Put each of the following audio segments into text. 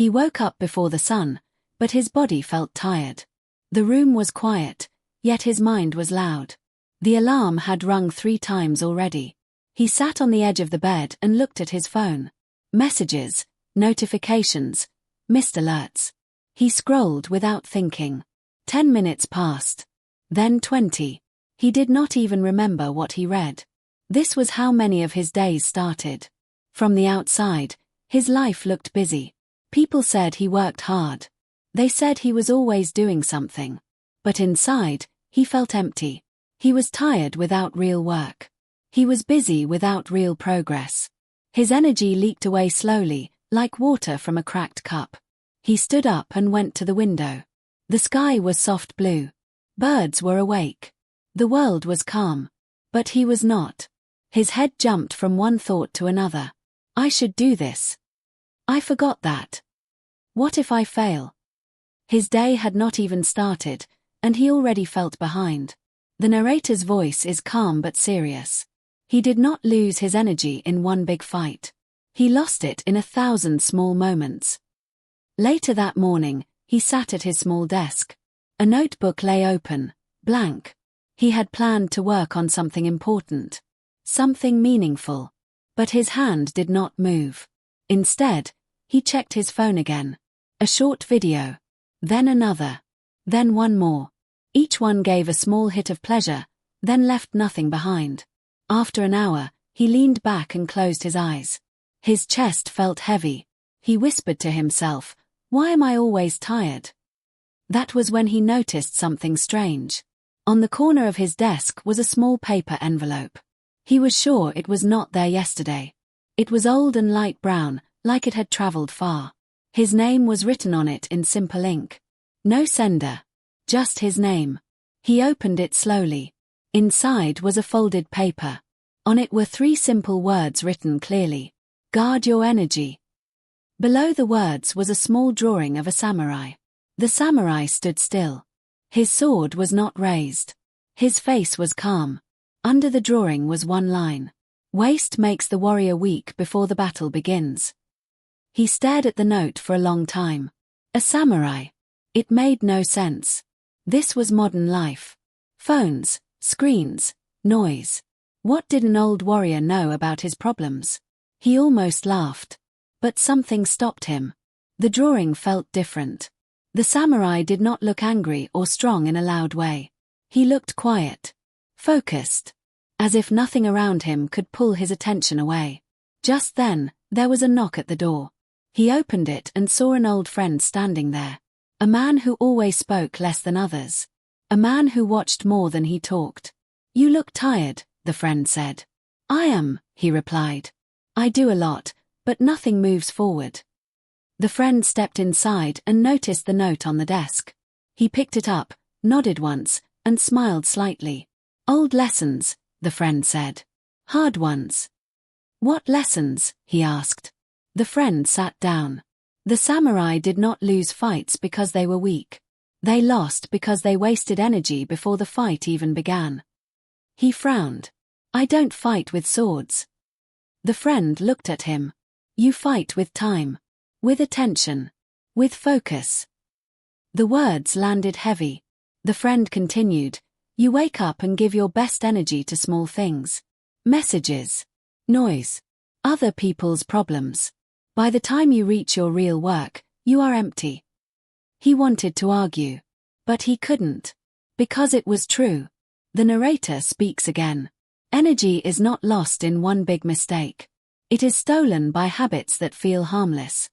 He woke up before the sun, but his body felt tired. The room was quiet, yet his mind was loud. The alarm had rung 3 times already. He sat on the edge of the bed and looked at his phone. Messages, notifications, missed alerts. He scrolled without thinking. 10 minutes passed. Then 20. He did not even remember what he read. This was how many of his days started. From the outside, his life looked busy. People said he worked hard. They said he was always doing something. But inside, he felt empty. He was tired without real work. He was busy without real progress. His energy leaked away slowly, like water from a cracked cup. He stood up and went to the window. The sky was soft blue. Birds were awake. The world was calm. But he was not. His head jumped from one thought to another. I should do this. I forgot that. What if I fail? His day had not even started, and he already felt behind. The narrator's voice is calm but serious. He did not lose his energy in one big fight. He lost it in 1,000 small moments. Later that morning, he sat at his small desk. A notebook lay open, blank. He had planned to work on something important. Something meaningful. But his hand did not move. Instead, he checked his phone again. A short video. Then another. Then one more. Each one gave a small hit of pleasure, then left nothing behind. After an hour, he leaned back and closed his eyes. His chest felt heavy. He whispered to himself, "Why am I always tired?" That was when he noticed something strange. On the corner of his desk was a small paper envelope. He was sure it was not there yesterday. It was old and light brown, like it had traveled far. His name was written on it in simple ink. No sender. Just his name. He opened it slowly. Inside was a folded paper. On it were 3 simple words written clearly. Guard your energy. Below the words was a small drawing of a samurai. The samurai stood still. His sword was not raised. His face was calm. Under the drawing was one line. Waste makes the warrior weak before the battle begins. He stared at the note for a long time. A samurai. It made no sense. This was modern life. Phones, screens, noise. What did an old warrior know about his problems? He almost laughed. But something stopped him. The drawing felt different. The samurai did not look angry or strong in a loud way. He looked quiet. Focused. As if nothing around him could pull his attention away. Just then, there was a knock at the door. He opened it and saw an old friend standing there. A man who always spoke less than others. A man who watched more than he talked. You look tired, the friend said. I am, he replied. I do a lot, but nothing moves forward. The friend stepped inside and noticed the note on the desk. He picked it up, nodded once, and smiled slightly. Old lessons, the friend said. Hard ones. What lessons? He asked. The friend sat down. The samurai did not lose fights because they were weak. They lost because they wasted energy before the fight even began. He frowned. I don't fight with swords. The friend looked at him. You fight with time. With attention. With focus. The words landed heavy. The friend continued. You wake up and give your best energy to small things. Messages. Noise. Other people's problems. By the time you reach your real work, you are empty. He wanted to argue. But he couldn't. Because it was true. The narrator speaks again. Energy is not lost in one big mistake. It is stolen by habits that feel harmless.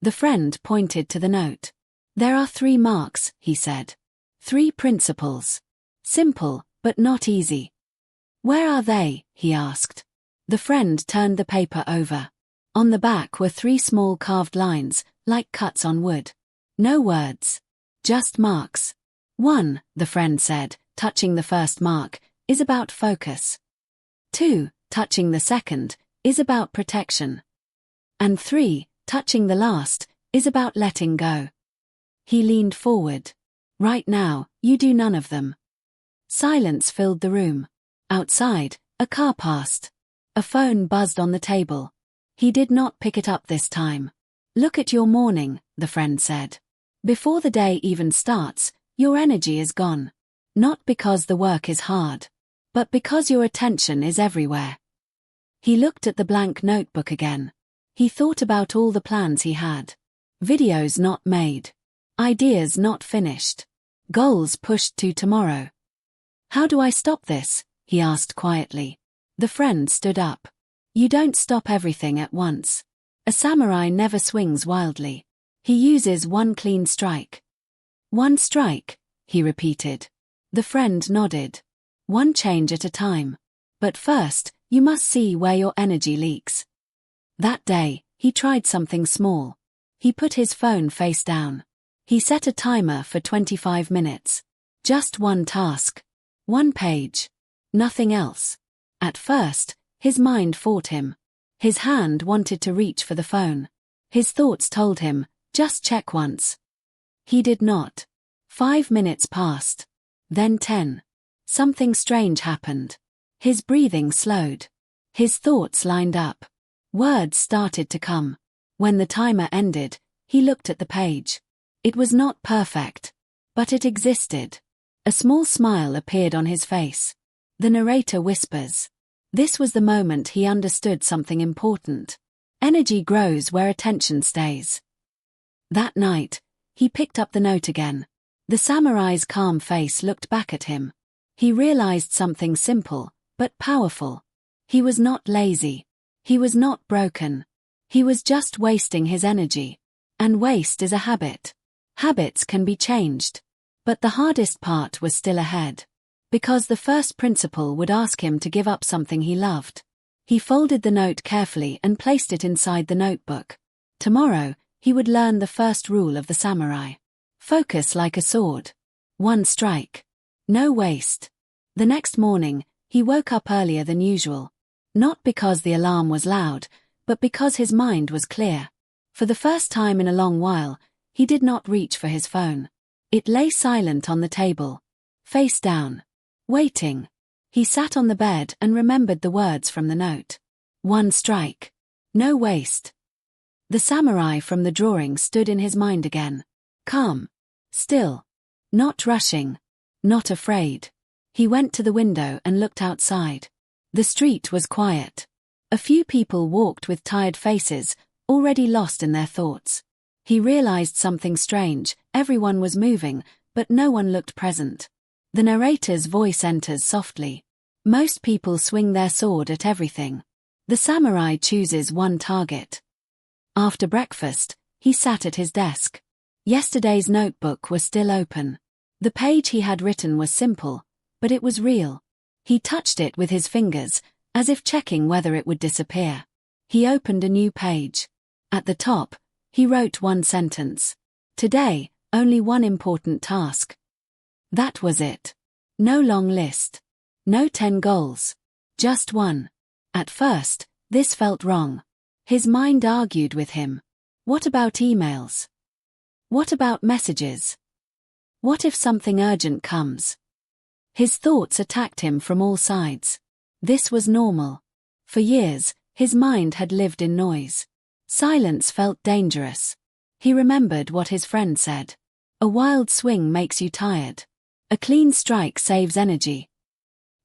The friend pointed to the note. There are 3 marks, he said. 3 principles. Simple, but not easy. Where are they? He asked. The friend turned the paper over. On the back were 3 small carved lines, like cuts on wood. No words. Just marks. 1, the friend said, touching the first mark, is about focus. 2, touching the second, is about protection. And 3, touching the last, is about letting go. He leaned forward. Right now, you do none of them. Silence filled the room. Outside, a car passed. A phone buzzed on the table. He did not pick it up this time. Look at your morning, the friend said. Before the day even starts, your energy is gone. Not because the work is hard, but because your attention is everywhere. He looked at the blank notebook again. He thought about all the plans he had. Videos not made. Ideas not finished. Goals pushed to tomorrow. How do I stop this? He asked quietly. The friend stood up. You don't stop everything at once. A samurai never swings wildly. He uses one clean strike. One strike, he repeated. The friend nodded. One change at a time. But first, you must see where your energy leaks. That day, he tried something small. He put his phone face down. He set a timer for 25 minutes. Just one task. One page. Nothing else. At first, his mind fought him. His hand wanted to reach for the phone. His thoughts told him, just check once. He did not. 5 minutes passed. Then 10. Something strange happened. His breathing slowed. His thoughts lined up. Words started to come. When the timer ended, he looked at the page. It was not perfect, but it existed. A small smile appeared on his face. The narrator whispers. This was the moment he understood something important. Energy grows where attention stays. That night, he picked up the note again. The samurai's calm face looked back at him. He realized something simple, but powerful. He was not lazy. He was not broken. He was just wasting his energy. And waste is a habit. Habits can be changed. But the hardest part was still ahead. Because the first principle would ask him to give up something he loved. He folded the note carefully and placed it inside the notebook. Tomorrow, he would learn the first rule of the samurai. Focus like a sword. One strike. No waste. The next morning, he woke up earlier than usual. Not because the alarm was loud, but because his mind was clear. For the first time in a long while, he did not reach for his phone. It lay silent on the table. Face down. Waiting. He sat on the bed and remembered the words from the note. One strike. No waste. The samurai from the drawing stood in his mind again. Calm. Still. Not rushing. Not afraid. He went to the window and looked outside. The street was quiet. A few people walked with tired faces, already lost in their thoughts. He realized something strange. Everyone was moving, but no one looked present. The narrator's voice enters softly. Most people swing their sword at everything. The samurai chooses one target. After breakfast, he sat at his desk. Yesterday's notebook was still open. The page he had written was simple, but it was real. He touched it with his fingers, as if checking whether it would disappear. He opened a new page. At the top, he wrote one sentence. Today, only one important task. That was it. No long list. No 10 goals. Just one. At first, this felt wrong. His mind argued with him. What about emails? What about messages? What if something urgent comes? His thoughts attacked him from all sides. This was normal. For years, his mind had lived in noise. Silence felt dangerous. He remembered what his friend said. A wild swing makes you tired. A clean strike saves energy.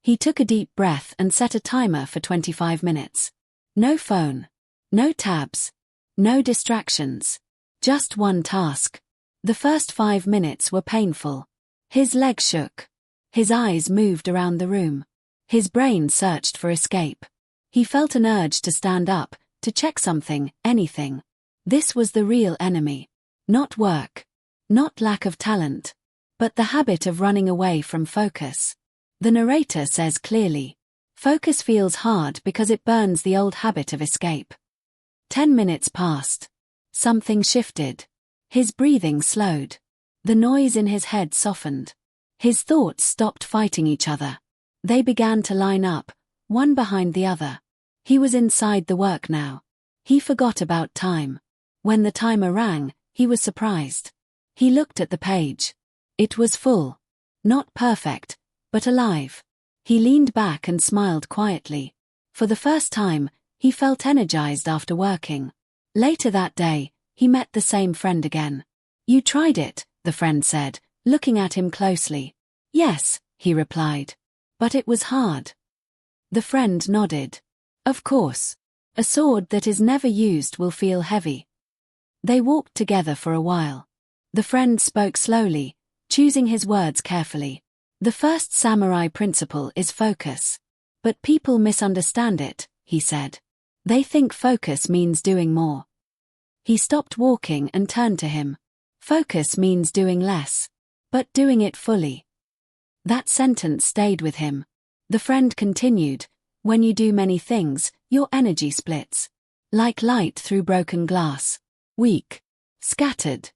He took a deep breath and set a timer for 25 minutes. No phone. No tabs. No distractions. Just one task. The first 5 minutes were painful. His legs shook. His eyes moved around the room. His brain searched for escape. He felt an urge to stand up, to check something, anything. This was the real enemy. Not work. Not lack of talent. But the habit of running away from focus. The narrator says clearly. Focus feels hard because it burns the old habit of escape. 10 minutes passed. Something shifted. His breathing slowed. The noise in his head softened. His thoughts stopped fighting each other. They began to line up, one behind the other. He was inside the work now. He forgot about time. When the timer rang, he was surprised. He looked at the page. It was full. Not perfect, but alive. He leaned back and smiled quietly. For the first time, he felt energized after working. Later that day, he met the same friend again. "You tried it," the friend said, looking at him closely. "Yes," he replied. "But it was hard." The friend nodded. "Of course. A sword that is never used will feel heavy." They walked together for a while. The friend spoke slowly, choosing his words carefully. "The first samurai principle is focus. But people misunderstand it," he said. "They think focus means doing more." He stopped walking and turned to him. "Focus means doing less. But doing it fully." That sentence stayed with him. The friend continued, "When you do many things, your energy splits. Like light through broken glass. Weak. Scattered."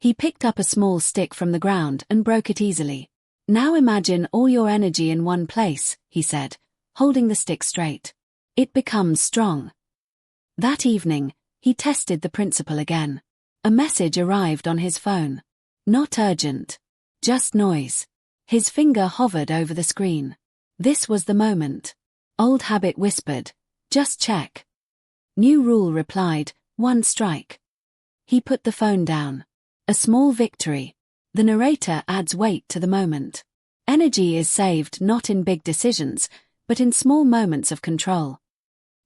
He picked up a small stick from the ground and broke it easily. "Now imagine all your energy in one place," he said, holding the stick straight. "It becomes strong." That evening, he tested the principle again. A message arrived on his phone. Not urgent. Just noise. His finger hovered over the screen. This was the moment. Old habit whispered, "Just check." New rule replied, "One strike." He put the phone down. A small victory. The narrator adds weight to the moment. Energy is saved not in big decisions, but in small moments of control.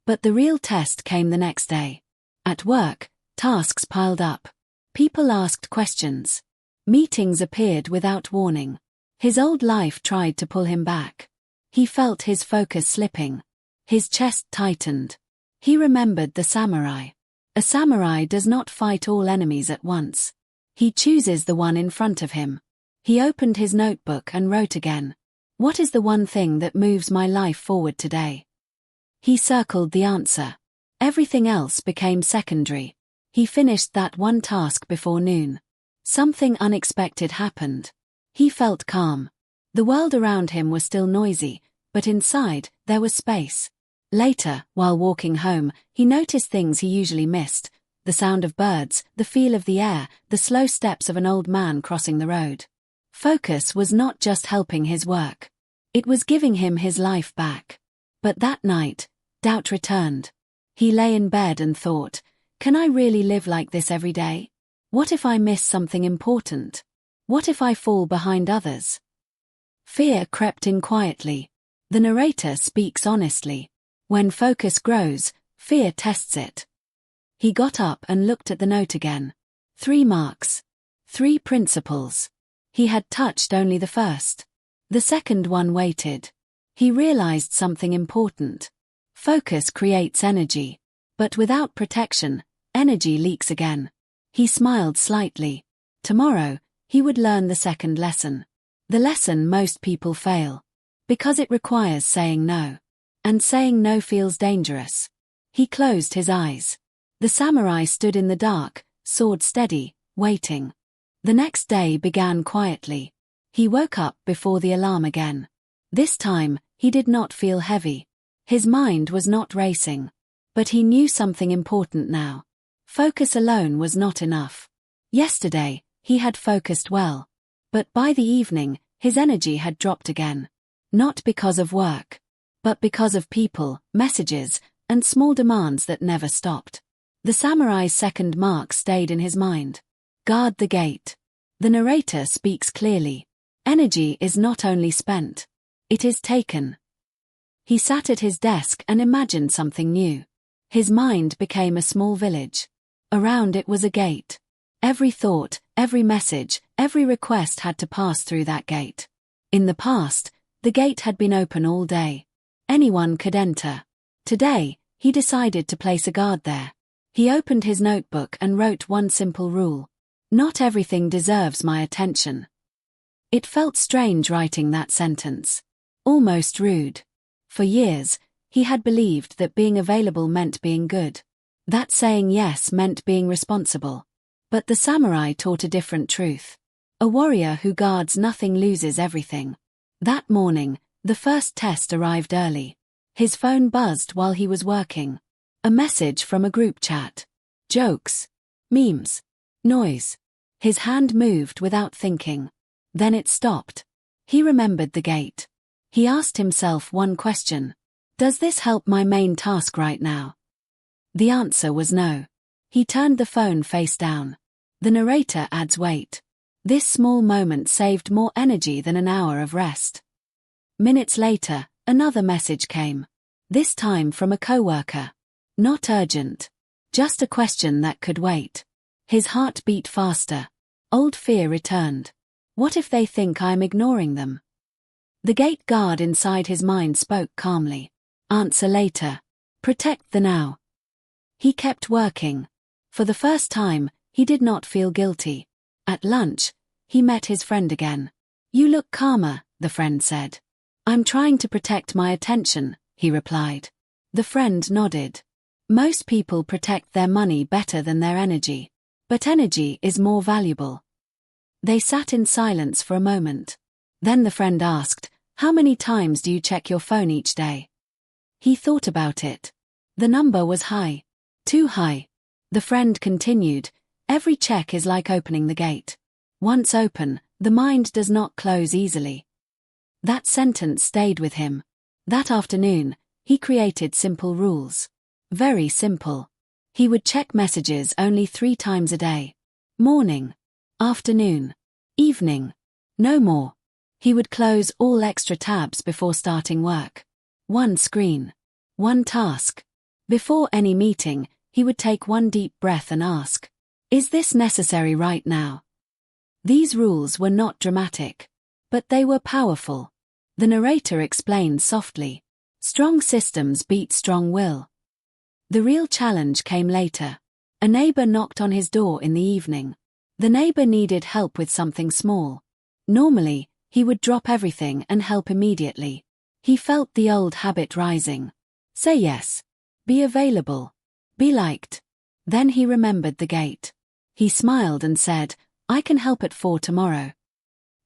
But the real test came the next day. At work, tasks piled up. People asked questions. Meetings appeared without warning. His old life tried to pull him back. He felt his focus slipping. His chest tightened. He remembered the samurai. A samurai does not fight all enemies at once. He chooses the one in front of him. He opened his notebook and wrote again. "What is the one thing that moves my life forward today?" He circled the answer. Everything else became secondary. He finished that one task before noon. Something unexpected happened. He felt calm. The world around him was still noisy, but inside, there was space. Later, while walking home, he noticed things he usually missed: the sound of birds, the feel of the air, the slow steps of an old man crossing the road. Focus was not just helping his work. It was giving him his life back. But that night, doubt returned. He lay in bed and thought, "Can I really live like this every day? What if I miss something important? What if I fall behind others?" Fear crept in quietly. The narrator speaks honestly. When focus grows, fear tests it. He got up and looked at the note again. 3 marks. 3 principles. He had touched only the first. The second one waited. He realized something important. Focus creates energy. But without protection, energy leaks again. He smiled slightly. Tomorrow, he would learn the second lesson. The lesson most people fail. Because it requires saying no. And saying no feels dangerous. He closed his eyes. The samurai stood in the dark, sword steady, waiting. The next day began quietly. He woke up before the alarm again. This time, he did not feel heavy. His mind was not racing. But he knew something important now. Focus alone was not enough. Yesterday, he had focused well. But by the evening, his energy had dropped again. Not because of work. But because of people, messages, and small demands that never stopped. The samurai's second mark stayed in his mind. Guard the gate. The narrator speaks clearly. Energy is not only spent. It is taken. He sat at his desk and imagined something new. His mind became a small village. Around it was a gate. Every thought, every message, every request had to pass through that gate. In the past, the gate had been open all day. Anyone could enter. Today, he decided to place a guard there. He opened his notebook and wrote one simple rule. Not everything deserves my attention. It felt strange writing that sentence. Almost rude. For years, he had believed that being available meant being good. That saying yes meant being responsible. But the samurai taught a different truth. A warrior who guards nothing loses everything. That morning, the first test arrived early. His phone buzzed while he was working. A message from a group chat. Jokes. Memes. Noise. His hand moved without thinking. Then it stopped. He remembered the gate. He asked himself one question. Does this help my main task right now? The answer was no. He turned the phone face down. The narrator adds weight. This small moment saved more energy than an hour of rest. Minutes later, another message came. This time from a coworker. Not urgent. Just a question that could wait. His heart beat faster. Old fear returned. What if they think I'm ignoring them? The gate guard inside his mind spoke calmly. Answer later. Protect the now. He kept working. For the first time, he did not feel guilty. At lunch, he met his friend again. You look calmer, the friend said. I'm trying to protect my attention, he replied. The friend nodded. Most people protect their money better than their energy. But energy is more valuable. They sat in silence for a moment. Then the friend asked, how many times do you check your phone each day? He thought about it. The number was high. Too high. The friend continued, every check is like opening the gate. Once open, the mind does not close easily. That sentence stayed with him. That afternoon, he created simple rules. Very simple. He would check messages only 3 times a day. Morning, afternoon, evening. No more. He would close all extra tabs before starting work. One screen. One task. Before any meeting, he would take one deep breath and ask, is this necessary right now? These rules were not dramatic. But they were powerful. The narrator explained softly. Strong systems beat strong will. The real challenge came later. A neighbor knocked on his door in the evening. The neighbor needed help with something small. Normally, he would drop everything and help immediately. He felt the old habit rising. Say yes. Be available. Be liked. Then he remembered the gate. He smiled and said, I can help at 4 tomorrow.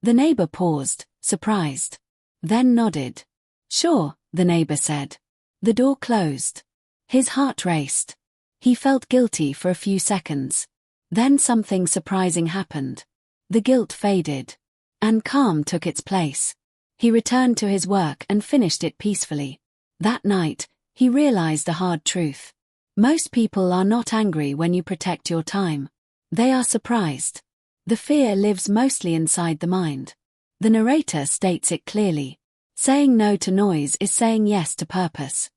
The neighbor paused, surprised. Then nodded. Sure, the neighbor said. The door closed. His heart raced. He felt guilty for a few seconds. Then something surprising happened. The guilt faded. And calm took its place. He returned to his work and finished it peacefully. That night, he realized a hard truth. Most people are not angry when you protect your time. They are surprised. The fear lives mostly inside the mind. The narrator states it clearly. Saying no to noise is saying yes to purpose.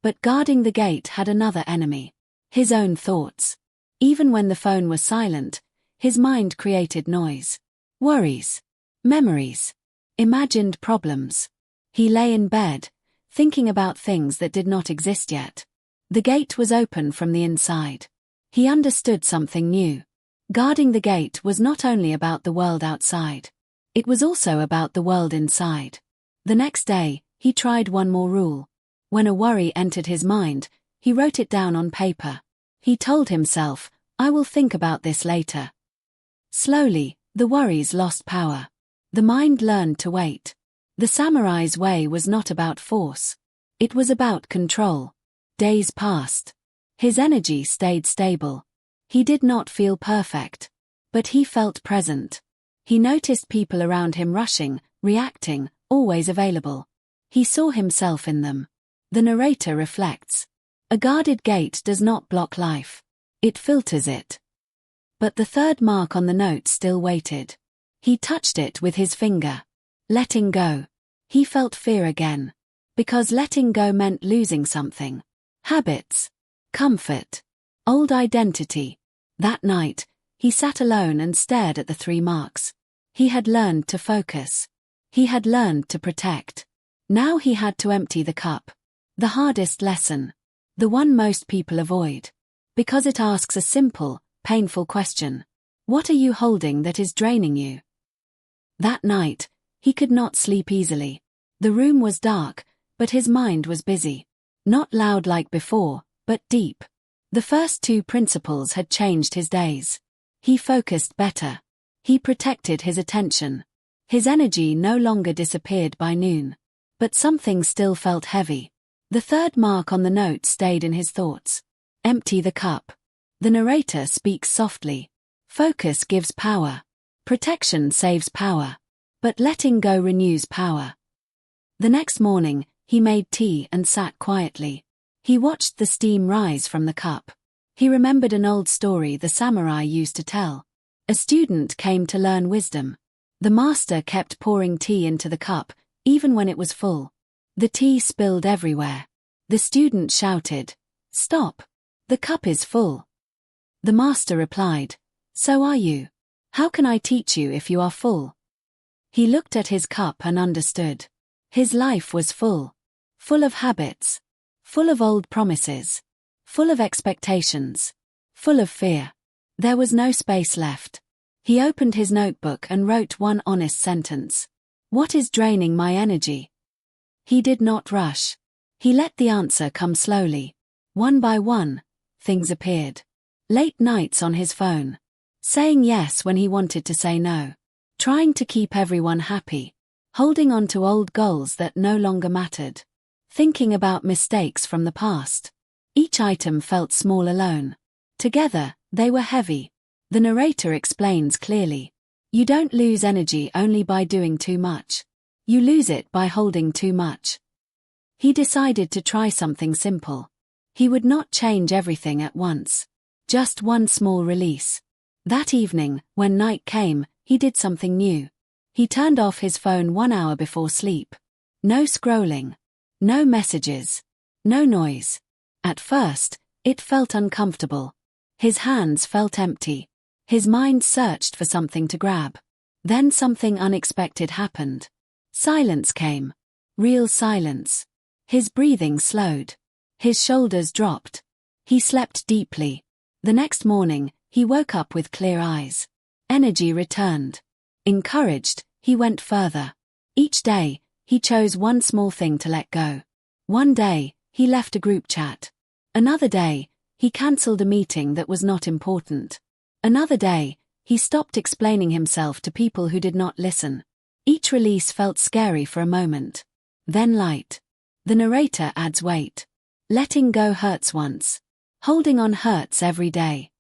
But guarding the gate had another enemy. His own thoughts. Even when the phone was silent, his mind created noise. Worries. Memories. Imagined problems. He lay in bed, thinking about things that did not exist yet. The gate was open from the inside. He understood something new. Guarding the gate was not only about the world outside. It was also about the world inside. The next day, he tried one more rule. When a worry entered his mind, he wrote it down on paper. He told himself, I will think about this later. Slowly, the worries lost power. The mind learned to wait. The samurai's way was not about force. It was about control. Days passed. His energy stayed stable. He did not feel perfect. But he felt present. He noticed people around him rushing, reacting, always available. He saw himself in them. The narrator reflects. A guarded gate does not block life. It filters it. But the third mark on the note still waited. He touched it with his finger. Letting go. He felt fear again. Because letting go meant losing something. Habits. Comfort. Old identity. That night, he sat alone and stared at the 3 marks. He had learned to focus. He had learned to protect. Now he had to empty the cup. The hardest lesson. The one most people avoid. Because it asks a simple, painful question. What are you holding that is draining you? That night, he could not sleep easily. The room was dark, but his mind was busy. Not loud like before, but deep. The first 2 principles had changed his days. He focused better. He protected his attention. His energy no longer disappeared by noon. But something still felt heavy. The third mark on the note stayed in his thoughts. Empty the cup. The narrator speaks softly. Focus gives power. Protection saves power. But letting go renews power. The next morning, he made tea and sat quietly. He watched the steam rise from the cup. He remembered an old story the samurai used to tell. A student came to learn wisdom. The master kept pouring tea into the cup, even when it was full. The tea spilled everywhere. The student shouted, "Stop! The cup is full." The master replied, "So are you. How can I teach you if you are full?" He looked at his cup and understood. His life was full. Full of habits. Full of old promises. Full of expectations. Full of fear. There was no space left. He opened his notebook and wrote one honest sentence. "What is draining my energy?" He did not rush. He let the answer come slowly. One by one, things appeared. Late nights on his phone. Saying yes when he wanted to say no. Trying to keep everyone happy. Holding on to old goals that no longer mattered. Thinking about mistakes from the past. Each item felt small alone. Together, they were heavy. The narrator explains clearly. You don't lose energy only by doing too much. You lose it by holding too much. He decided to try something simple. He would not change everything at once. Just one small release. That evening, when night came, he did something new. He turned off his phone 1 hour before sleep. No scrolling. No messages. No noise. At first, it felt uncomfortable. His hands felt empty. His mind searched for something to grab. Then something unexpected happened. Silence came. Real silence. His breathing slowed. His shoulders dropped. He slept deeply. The next morning, he woke up with clear eyes. Energy returned. Encouraged, he went further. Each day, he chose one small thing to let go. One day, he left a group chat. Another day, he cancelled a meeting that was not important. Another day, he stopped explaining himself to people who did not listen. Each release felt scary for a moment. Then light. The narrator adds weight. Letting go hurts once. Holding on hurts every day.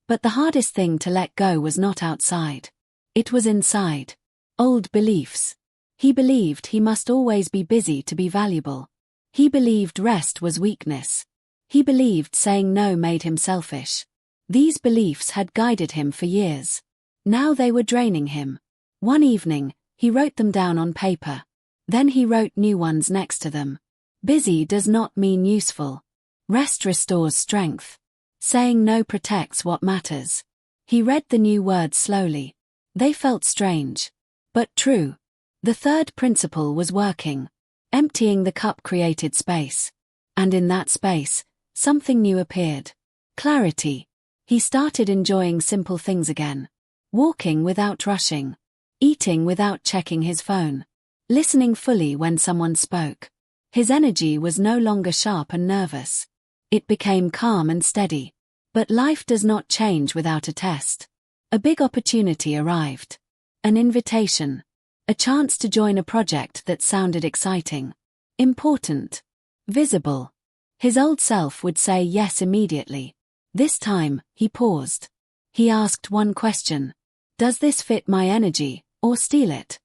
But the hardest thing to let go was not outside. It was inside. Old beliefs. He believed he must always be busy to be valuable. He believed rest was weakness. He believed saying no made him selfish. These beliefs had guided him for years. Now they were draining him. One evening, he wrote them down on paper. Then he wrote new ones next to them. Busy does not mean useful. Rest restores strength. Saying no protects what matters. He read the new words slowly. They felt strange. But true. The third principle was working. Emptying the cup created space. And in that space, something new appeared. Clarity. He started enjoying simple things again. Walking without rushing. Eating without checking his phone. Listening fully when someone spoke. His energy was no longer sharp and nervous. It became calm and steady. But life does not change without a test. A big opportunity arrived. An invitation. A chance to join a project that sounded exciting. Important. Visible. His old self would say yes immediately. This time, he paused. He asked one question. Does this fit my energy, or steal it?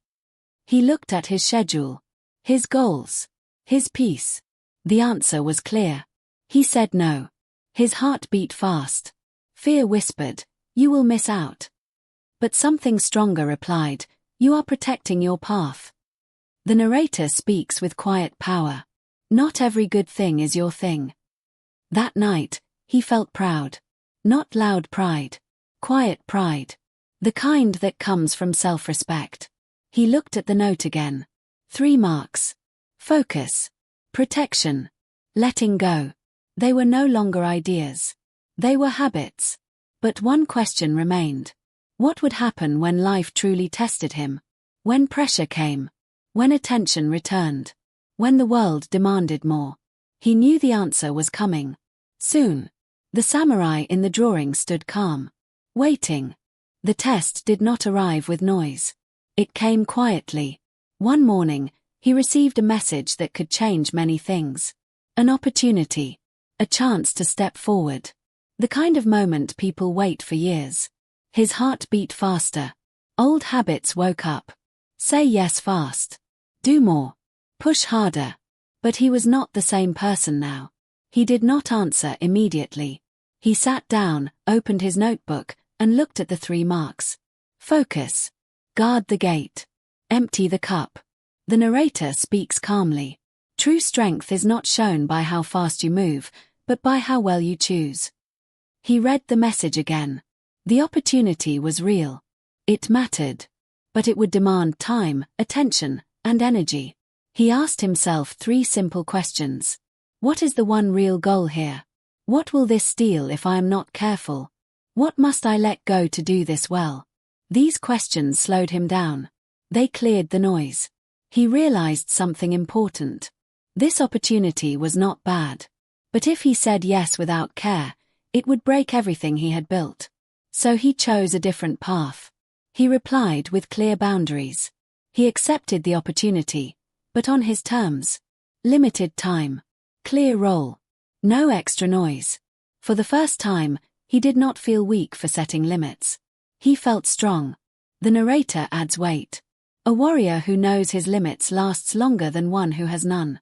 He looked at his schedule. His goals. His peace. The answer was clear. He said no. His heart beat fast. Fear whispered, "You will miss out." But something stronger replied, "You are protecting your path." The narrator speaks with quiet power. Not every good thing is your thing. That night, he felt proud. Not loud pride. Quiet pride. The kind that comes from self-respect. He looked at the note again. 3 marks. Focus. Protection. Letting go. They were no longer ideas. They were habits. But one question remained. What would happen when life truly tested him? When pressure came? When attention returned? When the world demanded more? He knew the answer was coming. Soon. The samurai in the drawing stood calm. Waiting. The test did not arrive with noise. It came quietly. One morning, he received a message that could change many things. An opportunity. A chance to step forward. The kind of moment people wait for years. His heart beat faster. Old habits woke up. Say yes fast. Do more. Push harder. But he was not the same person now. He did not answer immediately. He sat down, opened his notebook, and looked at the 3 marks. Focus. Guard the gate. Empty the cup. The narrator speaks calmly. True strength is not shown by how fast you move, but by how well you choose. He read the message again. The opportunity was real. It mattered. But it would demand time, attention, and energy. He asked himself 3 simple questions. What is the one real goal here? What will this steal if I am not careful? What must I let go to do this well? These questions slowed him down. They cleared the noise. He realized something important. This opportunity was not bad. But if he said yes without care, it would break everything he had built. So he chose a different path. He replied with clear boundaries. He accepted the opportunity, but on his terms. Limited time. Clear role. No extra noise. For the first time, he did not feel weak for setting limits. He felt strong. The narrator adds weight. A warrior who knows his limits lasts longer than one who has none.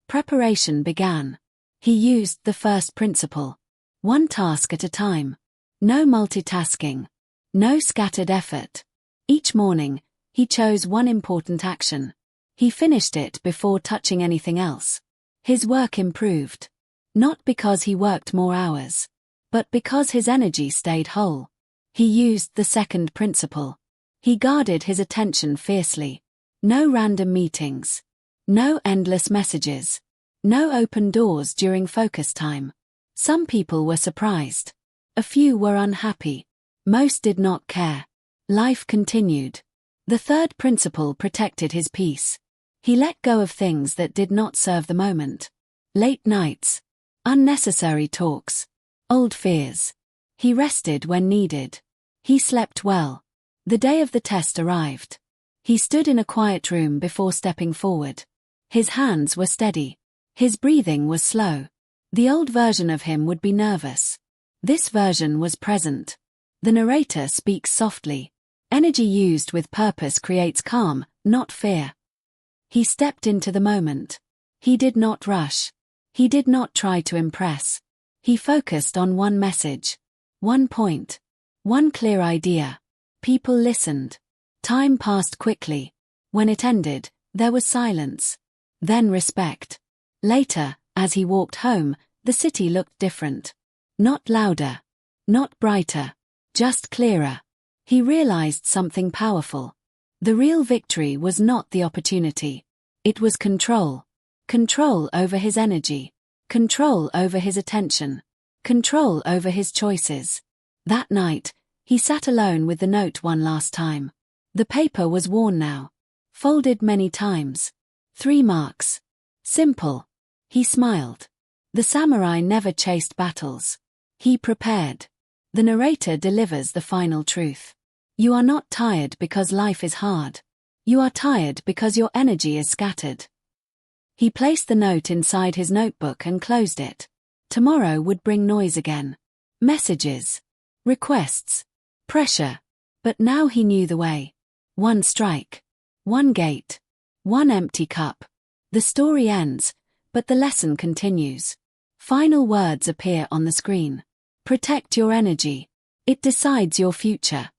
Preparation began. He used the first principle. 1 task at a time. No multitasking. No scattered effort. Each morning, he chose one important action. He finished it before touching anything else. His work improved. Not because he worked more hours, but because his energy stayed whole. He used the second principle. He guarded his attention fiercely. No random meetings. No endless messages. No open doors during focus time. Some people were surprised. A few were unhappy. Most did not care. Life continued. The third principle protected his peace. He let go of things that did not serve the moment. Late nights. Unnecessary talks. Old fears. He rested when needed. He slept well. The day of the test arrived. He stood in a quiet room before stepping forward. His hands were steady. His breathing was slow. The old version of him would be nervous. This version was present. The narrator speaks softly. Energy used with purpose creates calm, not fear. He stepped into the moment. He did not rush. He did not try to impress. He focused on one message. One point. One clear idea. People listened. Time passed quickly. When it ended, there was silence. Then respect. Later, as he walked home, the city looked different. Not louder. Not brighter. Just clearer. He realized something powerful. The real victory was not the opportunity. It was control. Control over his energy. Control over his attention. Control over his choices. That night, he sat alone with the note one last time. The paper was worn now. Folded many times. 3 marks. Simple. He smiled. The samurai never chased battles. He prepared. The narrator delivers the final truth. You are not tired because life is hard. You are tired because your energy is scattered. He placed the note inside his notebook and closed it. Tomorrow would bring noise again. Messages. Requests. Pressure. But now he knew the way. 1 strike. 1 gate. 1 empty cup. The story ends, but the lesson continues. Final words appear on the screen. Protect your energy. It decides your future.